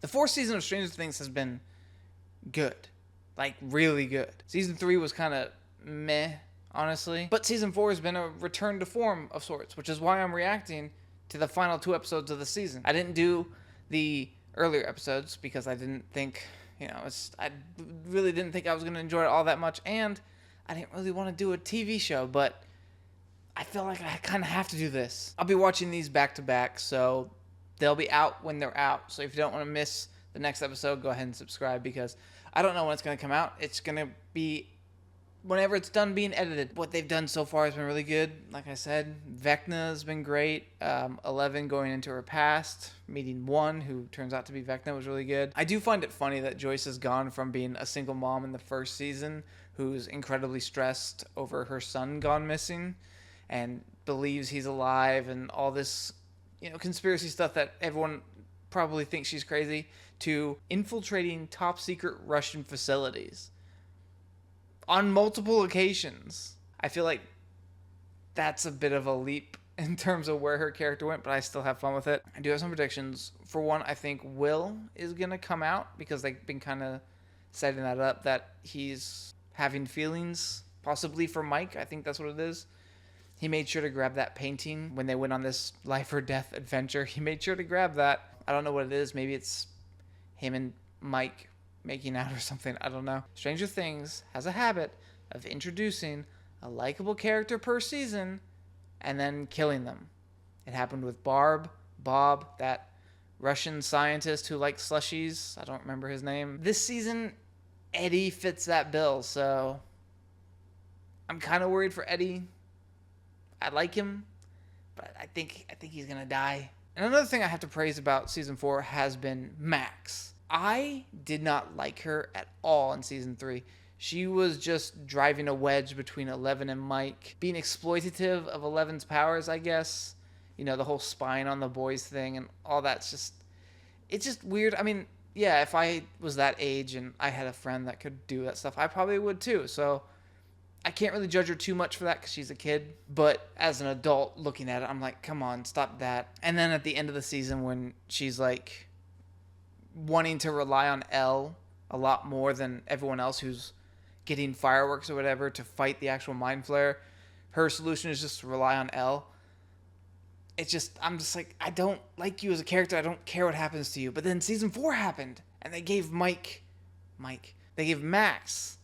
The fourth season of Stranger Things has been good. Like, really good. Season 3 was kind of meh, honestly. But Season 4 has been a return to form of sorts, which is why I'm reacting to the final 2 episodes of the season. I didn't do the earlier episodes because I didn't think, I really didn't think I was going to enjoy it all that much, and I didn't really want to do a TV show, but I feel like I kind of have to do this. I'll be watching these back to back, so they'll be out when they're out. So if you don't want to miss the next episode, go ahead and subscribe, because I don't know when it's going to come out. It's going to be whenever it's done being edited. What they've done so far has been really good. Like I said, Vecna has been great. 11 going into her past, meeting 1, who turns out to be Vecna, was really good. I do find it funny that Joyce has gone from being a single mom in the first season who's incredibly stressed over her son gone missing and believes he's alive and all this, conspiracy stuff that everyone probably thinks she's crazy, to infiltrating top secret Russian facilities on multiple occasions. I feel like that's a bit of a leap in terms of where her character went, but I still have fun with it. I do have some predictions. For one, I think Will is going to come out because they've been kind of setting that up, that he's having feelings, possibly for Mike. I think that's what it is. He made sure to grab that painting when they went on this life or death adventure. He made sure to grab that. I don't know what it is. Maybe it's him and Mike making out or something. I don't know. Stranger Things has a habit of introducing a likable character per season and then killing them. It happened with Bob, that Russian scientist who liked slushies. I don't remember his name. This season, Eddie fits that bill, so I'm kind of worried for Eddie. I like him, but I think he's gonna die. And another thing I have to praise about season 4 has been Max. I did not like her at all in season 3. She was just driving a wedge between 11 and Mike, being exploitative of 11's powers, I guess. The whole spying on the boys thing and all that's it's just weird. I mean, yeah, if I was that age and I had a friend that could do that stuff, I probably would too. So I can't really judge her too much for that because she's a kid. But as an adult looking at it, I'm like, come on, stop that. And then at the end of the season when she's like wanting to rely on Elle a lot more than everyone else who's getting fireworks or whatever to fight the actual mind flare, her solution is just to rely on Elle. I'm just like, I don't like you as a character. I don't care what happens to you. But then season 4 happened and they gave they gave Max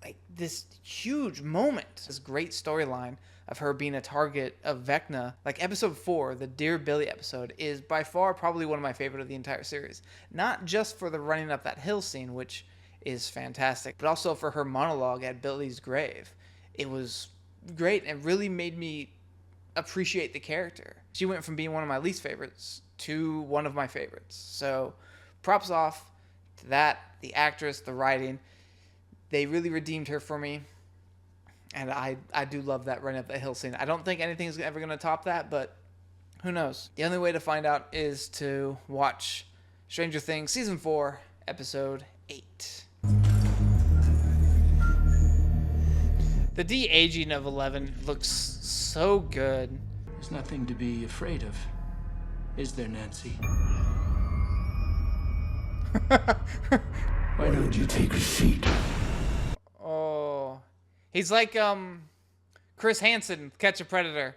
like this huge moment, this great storyline of her being a target of Vecna. Like episode 4, the Dear Billy episode, is by far probably one of my favorite of the entire series. Not just for the running up that hill scene, which is fantastic, but also for her monologue at Billy's grave. It was great and really made me appreciate the character. She went from being one of my least favorites to one of my favorites. So props off to that, the actress, the writing. They really redeemed her for me. And I do love that run up the hill scene. I don't think anything's ever going to top that, but who knows? The only way to find out is to watch Stranger Things Season 4, Episode 8. The de-aging of 11 looks so good. There's nothing to be afraid of, is there, Nancy? Why don't you take a seat? Oh, he's like Chris Hansen, Catch a Predator.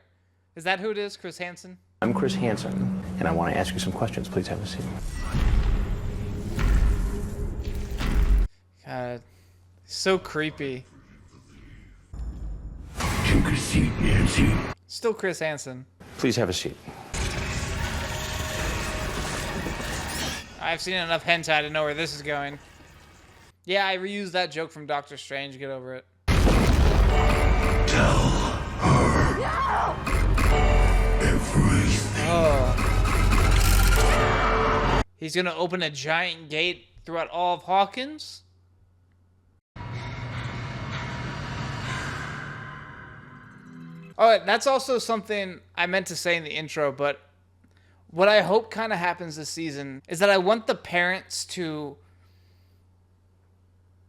Is that who it is, Chris Hansen? I'm Chris Hansen, and I want to ask you some questions. Please have a seat. God, so creepy. Take a seat, Nancy. Still Chris Hansen. Please have a seat. I've seen enough hentai to know where this is going. Yeah, I reused that joke from Doctor Strange. Get over it. Tell her everything. Oh. He's gonna open a giant gate throughout all of Hawkins? Oh, that's also something I meant to say in the intro, but what I hope kind of happens this season is that I want the parents to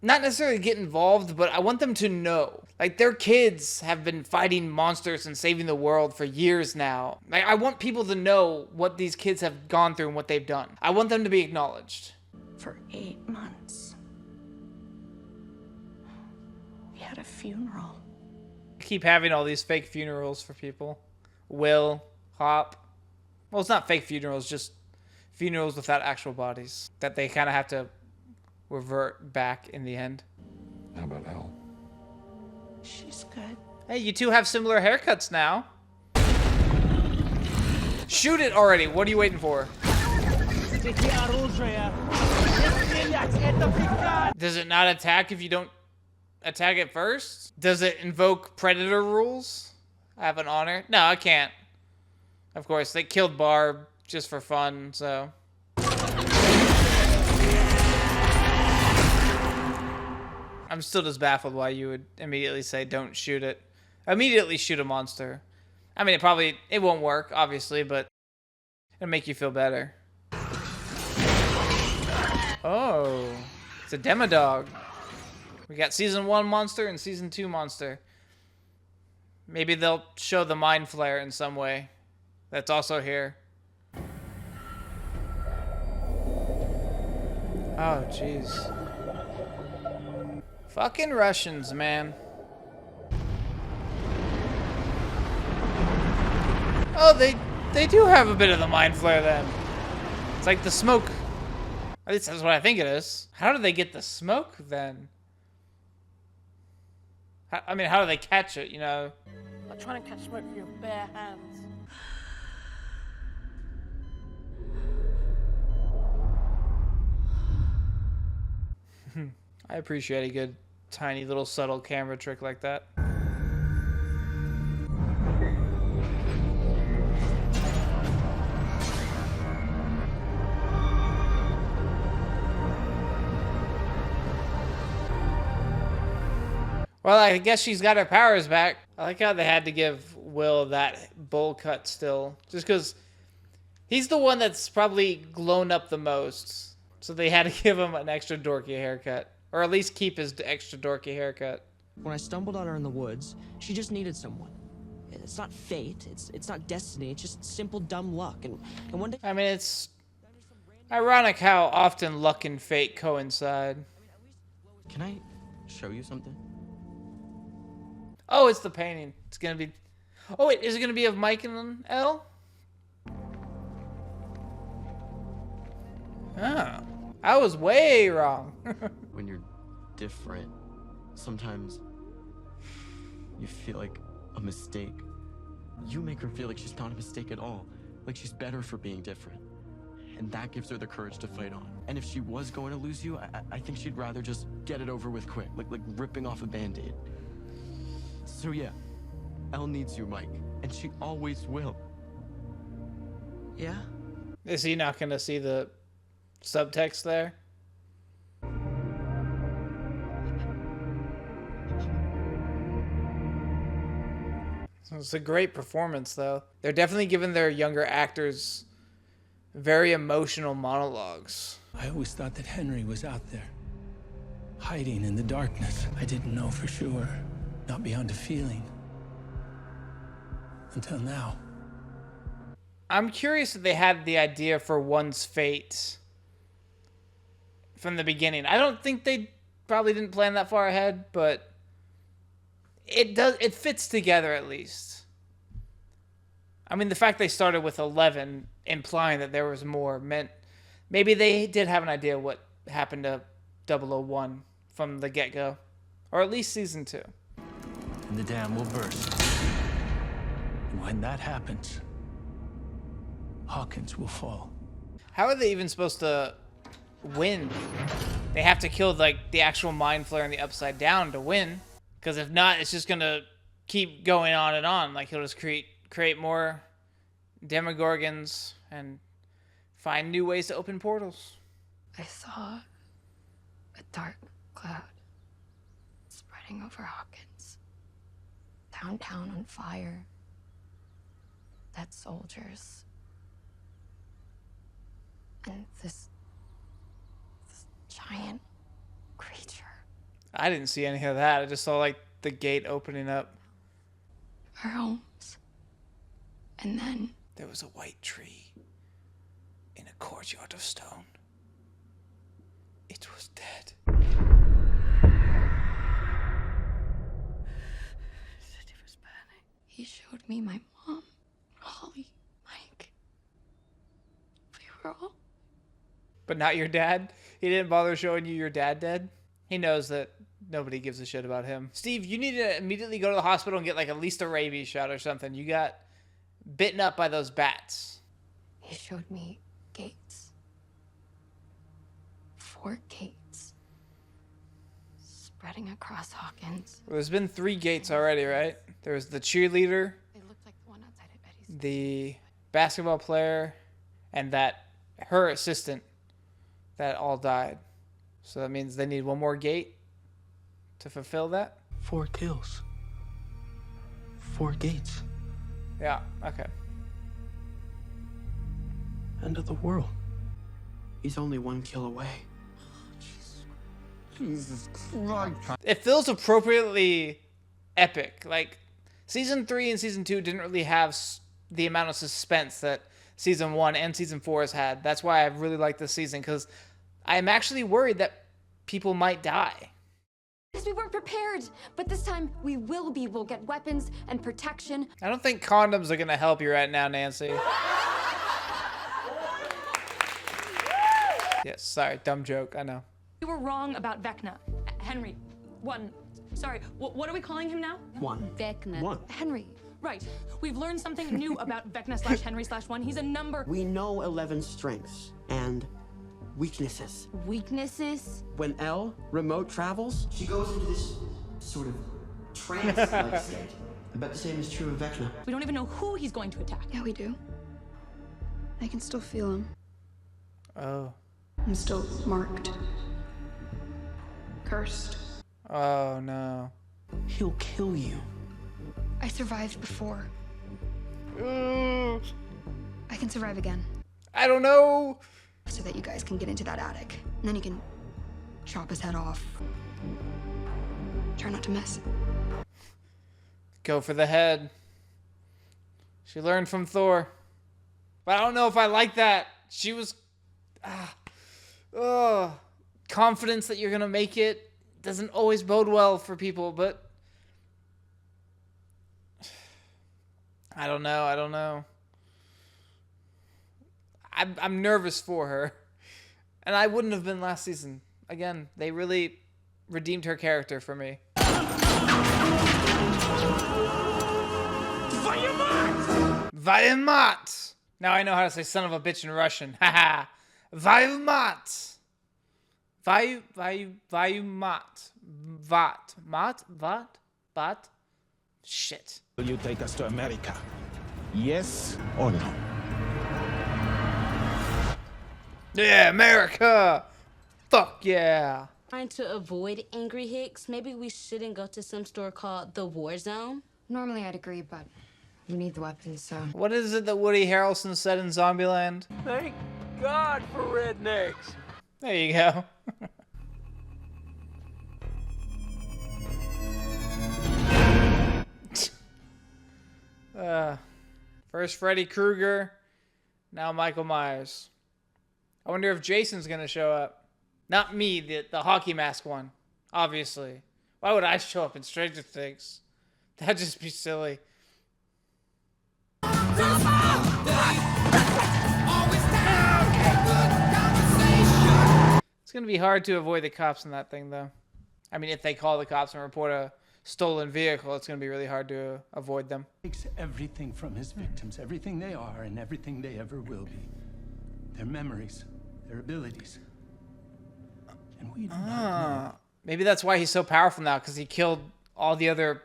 not necessarily get involved, but I want them to know. Like, their kids have been fighting monsters and saving the world for years now. Like, I want people to know what these kids have gone through and what they've done. I want them to be acknowledged. For 8 months, we had a funeral. Keep having all these fake funerals for people. Will, Hop. Well, it's not fake funerals, just funerals without actual bodies that they kind of have to revert back in the end. How about Elle? She's good. Hey, you two have similar haircuts now. Shoot it already. What are you waiting for? Does it not attack if you don't attack it first? Does it invoke predator rules? I have an honor. No, I can't. Of course, they killed Barb just for fun, so. I'm still just baffled why you would immediately say don't shoot it. Immediately shoot a monster. I mean, it won't work, obviously, but it'll make you feel better. Oh, it's a Demodog. We got season 1 monster and season 2 monster. Maybe they'll show the Mind Flare in some way. That's also here. Oh, jeez. Fucking Russians, man. Oh, they do have a bit of the Mind Flare then. It's like the smoke. At least that's what I think it is. How do they get the smoke then? I mean, how do they catch it, you know? I'm trying to catch smoke with your bare hands. I appreciate a good, tiny little subtle camera trick like that. Well, I guess she's got her powers back. I like how they had to give Will that bowl cut still. Just because he's the one that's probably grown up the most. So they had to give him an extra dorky haircut. Or at least keep his extra dorky haircut. When I stumbled on her in the woods, she just needed someone. It's not fate, it's not destiny, it's just simple dumb luck. And one day... I mean, it's ironic how often luck and fate coincide. Can I show you something? Oh, it's the painting. It's gonna be... Oh, wait, is it gonna be of Mike and Elle? Oh. I was way wrong. When you're different, sometimes you feel like a mistake. You make her feel like she's not a mistake at all, like she's better for being different. And that gives her the courage to fight on. And if she was going to lose you, I think she'd rather just get it over with quick, like ripping off a Band-Aid. So yeah, Elle needs you, Mike, and she always will. Yeah? Is he not gonna see the subtext there? It's a great performance, though. They're definitely giving their younger actors very emotional monologues. I always thought that Henry was out there, hiding in the darkness. I didn't know for sure, not beyond a feeling. Until now. I'm curious if they had the idea for one's fate from the beginning. I don't think they probably didn't plan that far ahead, but it fits together at least. I mean, the fact they started with 11 implying that there was more meant maybe they did have an idea what happened to 001 from the get-go, or at least season 2. And the dam will burst. And when that happens, Hawkins will fall. How are they even supposed to win? They have to kill like the actual Mind Flare and the Upside Down to win, because if not, it's just gonna keep going on and on. Like he'll just create more Demogorgons and find new ways to open portals. I saw a dark cloud spreading over Hawkins. Downtown on fire. Dead soldiers. And this giant creature. I didn't see any of that. I just saw like the gate opening up. Our homes. And then There was a white tree in a courtyard of stone. It was dead. he showed me my mom, Holly, Mike. We were all... But not your dad? He didn't bother showing you your dad dead? He knows that nobody gives a shit about him. Steve, you need to immediately go to the hospital and get like at least a rabies shot or something. You got bitten up by those bats. He showed me gates. 4 gates. Spreading across Hawkins. Well, there's been 3 gates already, right? There was the cheerleader, They looked like the one outside of Betty's. the basketball player, and her assistant that all died. So that means they need 1 more gate to fulfill that? 4 kills. 4 gates. Yeah, okay. End of the world. He's only 1 kill away. Jesus Christ. It feels appropriately epic. Like, season 3 and season 2 didn't really have the amount of suspense that season 1 and season 4 has had. That's why I really like this season, because I'm actually worried that people might die. Because we weren't prepared. But this time, we will be. We'll get weapons and protection. I don't think condoms are going to help you right now, Nancy. Yes, sorry, dumb joke, I know. You were wrong about Vecna. Henry. 1. Sorry, what are we calling him now? 1. Vecna. 1. Henry. Right. We've learned something new about Vecna/Henry/1. He's a number. We know 11's strengths and weaknesses. Weaknesses? When Elle remote travels, she goes into this sort of trance-like state. I bet the same is true of Vecna. We don't even know who he's going to attack. Yeah, we do. I can still feel him. Oh. I'm still marked. Cursed. Oh, no. He'll kill you. I survived before. Ooh. I can survive again. I don't know. So that you guys can get into that attic. And then you can chop his head off. Try not to miss. Go for the head. She learned from Thor. But I don't know if I like that. She was... confidence that you're going to make it doesn't always bode well for people, but... I don't know. I'm nervous for her. And I wouldn't have been last season. Again, they really redeemed her character for me. Vaymat! Now I know how to say son of a bitch in Russian. Haha. Vaymat! Vaymat. Vat? Shit. Will you take us to America? Yes or no? Yeah, America! Fuck yeah! Trying to avoid angry Hicks, maybe we shouldn't go to some store called the War Zone. Normally I'd agree, but we need the weapons, so... What is it that Woody Harrelson said in Zombieland? Thank God for rednecks. There you go. First Freddy Krueger, now Michael Myers. I wonder if Jason's gonna show up. Not me, the hockey mask one, obviously. Why would I show up in Stranger Things? That'd just be silly. It's gonna be hard to avoid the cops in that thing, though. I mean, if they call the cops and report a stolen vehicle, it's gonna be really hard to avoid them. Takes everything from his victims, everything they are and everything they ever will be. Their memories, their abilities. And we do not know. Maybe that's why he's so powerful now, because he killed all the other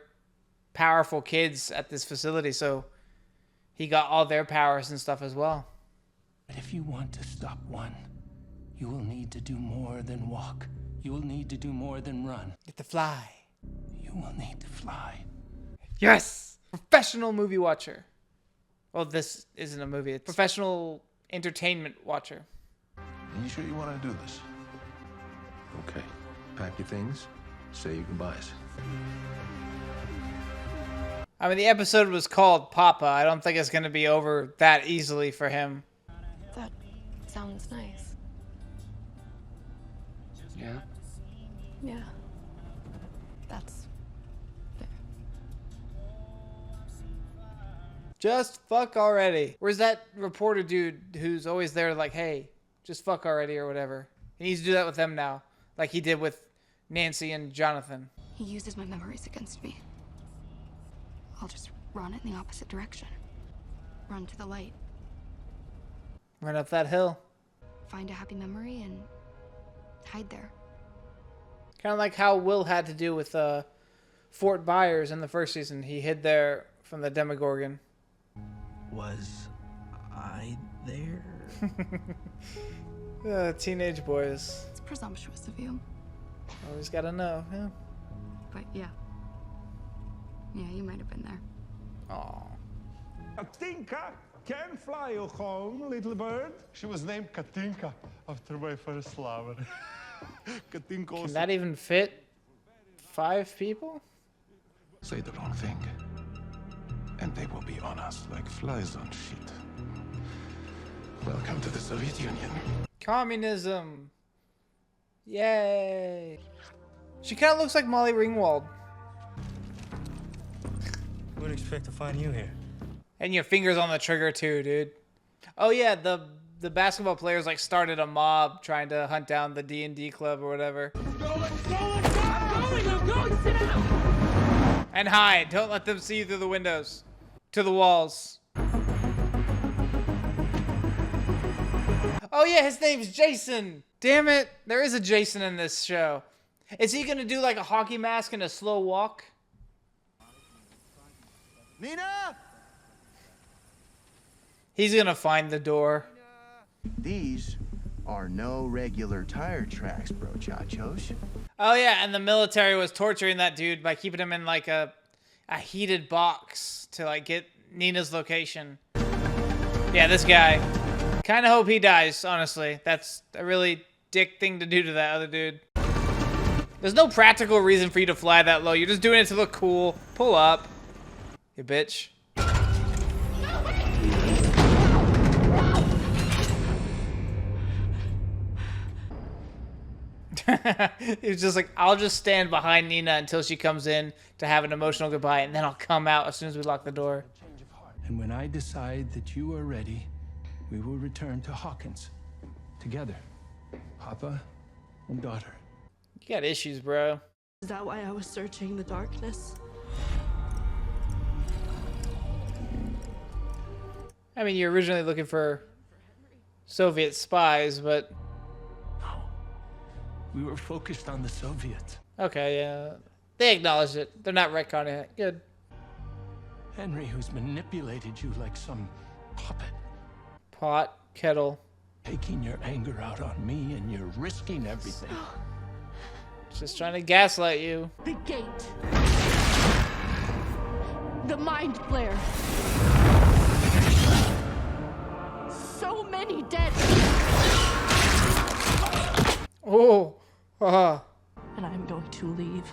powerful kids at this facility, so he got all their powers and stuff as well. But if you want to stop one, you will need to do more than walk. You will need to do more than run. Get to fly. You will need to fly. Yes! Professional movie watcher. Well, this isn't a movie. It's professional entertainment watcher. Are you sure you want to do this? Okay. Pack your things. say your goodbyes. I mean, the episode was called Papa. I don't think it's going to be over that easily for him. That sounds nice. Yeah? Yeah. That's fair. Just fuck already. Where's that reporter dude who's always there like, hey, just fuck already or whatever? He needs to do that with them now, like he did with Nancy and Jonathan. He uses my memories against me. I'll just run in the opposite direction. Run to the light. Run up that hill. Find a happy memory and hide there. Kind of like how Will had to do with Fort Byers in the first season. He hid there from the Demogorgon. Was I there? Teenage boys. It's presumptuous of you. Always gotta know, yeah. But yeah. Yeah, you might have been there. Aw. Katinka can fly you home, little bird. She was named Katinka after my first lover. Katinka. Can that even fit 5 people? Say the wrong thing, and they will be on us like flies on shit. Welcome to the Soviet Union. Communism. Yay. She kind of looks like Molly Ringwald. Wouldn't expect to find you here. And your fingers on the trigger too, dude. Oh yeah, the basketball players like started a mob trying to hunt down the D&D club or whatever. I'm going, sit down! And hide. Don't let them see you through the windows. To the walls. Oh yeah, his name's Jason. Damn it. There is a Jason in this show. Is he gonna do like a hockey mask and a slow walk? Nina! He's gonna find the door. These are no regular tire tracks, bro, chachos. Oh yeah, and the military was torturing that dude by keeping him in like a heated box to like get Nina's location. Yeah, this guy. Kinda hope he dies, honestly. That's a really dick thing to do to that other dude. There's no practical reason for you to fly that low. You're just doing it to look cool. Pull up. You bitch. He was just like, I'll just stand behind Nina until she comes in to have an emotional goodbye, and then I'll come out as soon as we lock the door. And when I decide that you are ready, we will return to Hawkins. Together. Papa and daughter. You got issues, bro. Is that why I was searching the darkness? I mean, you're originally looking for Soviet spies, but... We were focused on the Soviets. Okay, yeah. They acknowledged it. They're not retconning it. Good. Henry, who's manipulated you like some puppet. Pot, kettle. Taking your anger out on me, and you're risking everything. Just trying to gaslight you. The gate. The mind flare. So many dead. Oh. And I'm going to leave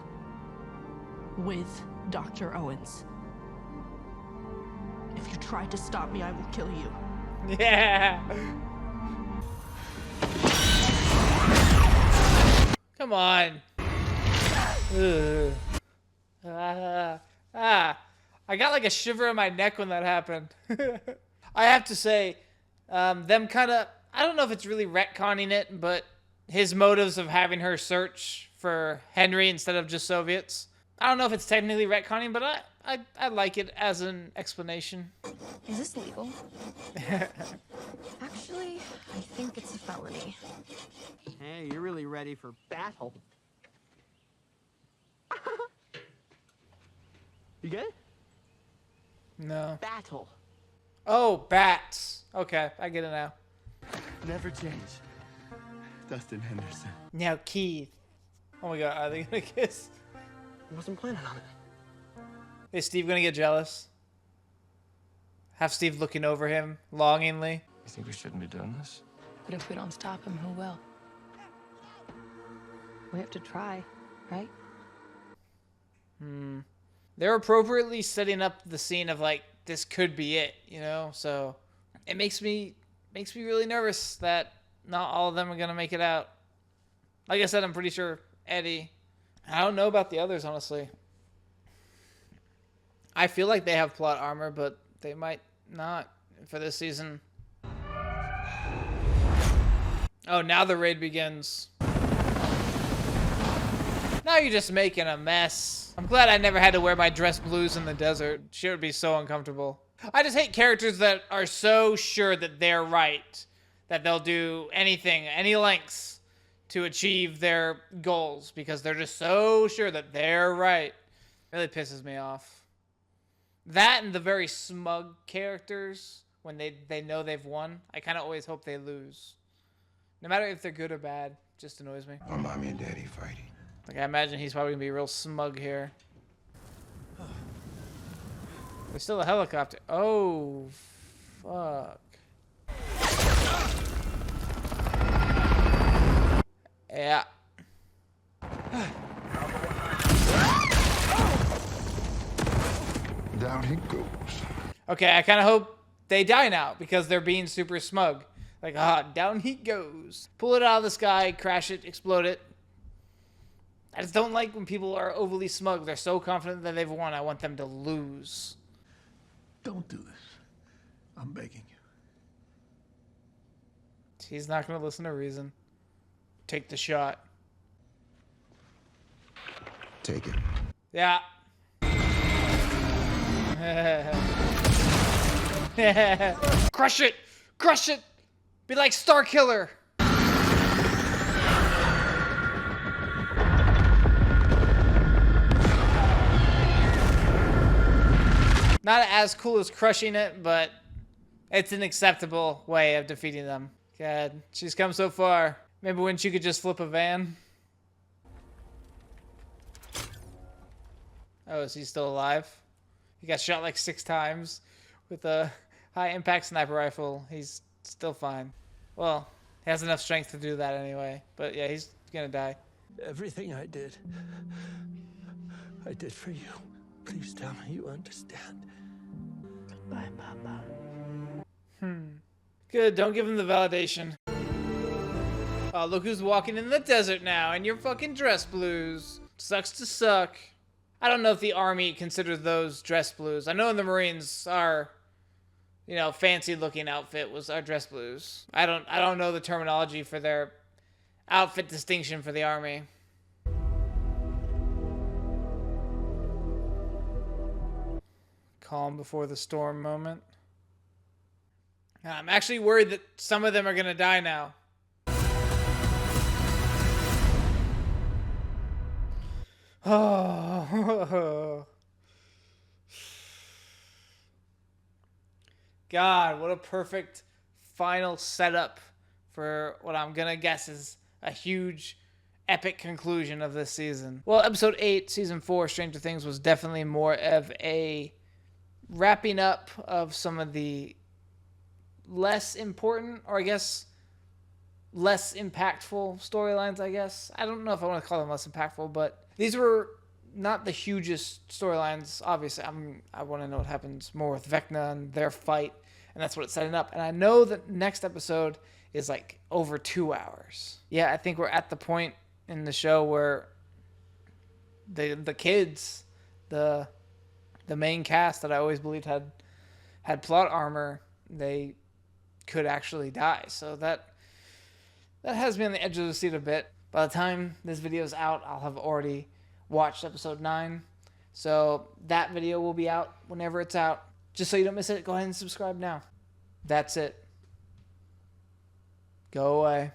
with Dr. Owens. If you try to stop me, I will kill you. Yeah. Come on. I got like a shiver in my neck when that happened. I have to say, them kind of, I don't know if it's really retconning it, but his motives of having her search for Henry instead of just Soviets. I don't know if it's technically retconning, but I like it as an explanation. Is this legal? Actually, I think it's a felony. Hey, you're really ready for battle. You good? No. Battle. Oh, bats. Okay, I get it now. Never change. Dustin Henderson. Now, Keith. Oh my god, are they gonna kiss? I wasn't planning on it. Is Steve gonna get jealous? Have Steve looking over him longingly? You think we shouldn't be doing this? But if we don't stop him, who will? We have to try, right? They're appropriately setting up the scene of like, this could be it, you know? So it makes me really nervous that not all of them are going to make it out. Like I said, I'm pretty sure Eddie. I don't know about the others, honestly. I feel like they have plot armor, but they might not for this season. Oh, now the raid begins. Now you're just making a mess. I'm glad I never had to wear my dress blues in the desert. Shit would be so uncomfortable. I just hate characters that are so sure that they're right, that they'll do anything, any lengths to achieve their goals because they're just so sure that they're right. It really pisses me off. That and the very smug characters, when they know they've won, I kind of always hope they lose. No matter if they're good or bad, just annoys me. My mommy and daddy fighting. Like, I imagine he's probably gonna be real smug here. There's still a helicopter. Oh, fuck. Yeah. Down he goes. Okay, I kind of hope they die now because they're being super smug. Like, down he goes. Pull it out of the sky, crash it, explode it. I just don't like when people are overly smug. They're so confident that they've won. I want them to lose. Don't do this. I'm begging you. He's not going to listen to reason. Take the shot. Take it. Yeah. Crush it! Crush it! Be like Star Killer! Not as cool as crushing it, but it's an acceptable way of defeating them. God, she's come so far. Maybe when she could just flip a van. Oh, is he still alive? He got shot like 6 times with a high-impact sniper rifle. He's still fine. Well, he has enough strength to do that anyway. But yeah, he's gonna die. Everything I did for you. Please tell me you understand. Goodbye, Papa. Good, don't give him the validation. Oh, look who's walking in the desert now, and your fucking dress blues. Sucks to suck. I don't know if the Army considers those dress blues. I know in the Marines our, you know, fancy looking outfit was our dress blues. I don't know the terminology for their outfit distinction for the Army. Calm before the storm moment. I'm actually worried that some of them are gonna die now. Oh. God, what a perfect final setup for what I'm gonna guess is a huge, epic conclusion of this season. Well, episode 8, season 4, Stranger Things, was definitely more of a wrapping up of some of the less important, or I guess less impactful storylines, I guess. I don't know if I want to call them less impactful, but these were not the hugest storylines. Obviously, I want to know what happens more with Vecna and their fight, and that's what it's setting up. And I know that next episode is like over 2 hours. Yeah, I think we're at the point in the show where the kids, the main cast that I always believed had plot armor, they could actually die. So that has me on the edge of the seat a bit. By the time this video is out, I'll have already watched episode 9. So that video will be out whenever it's out. Just so you don't miss it, go ahead and subscribe now. That's it. Go away.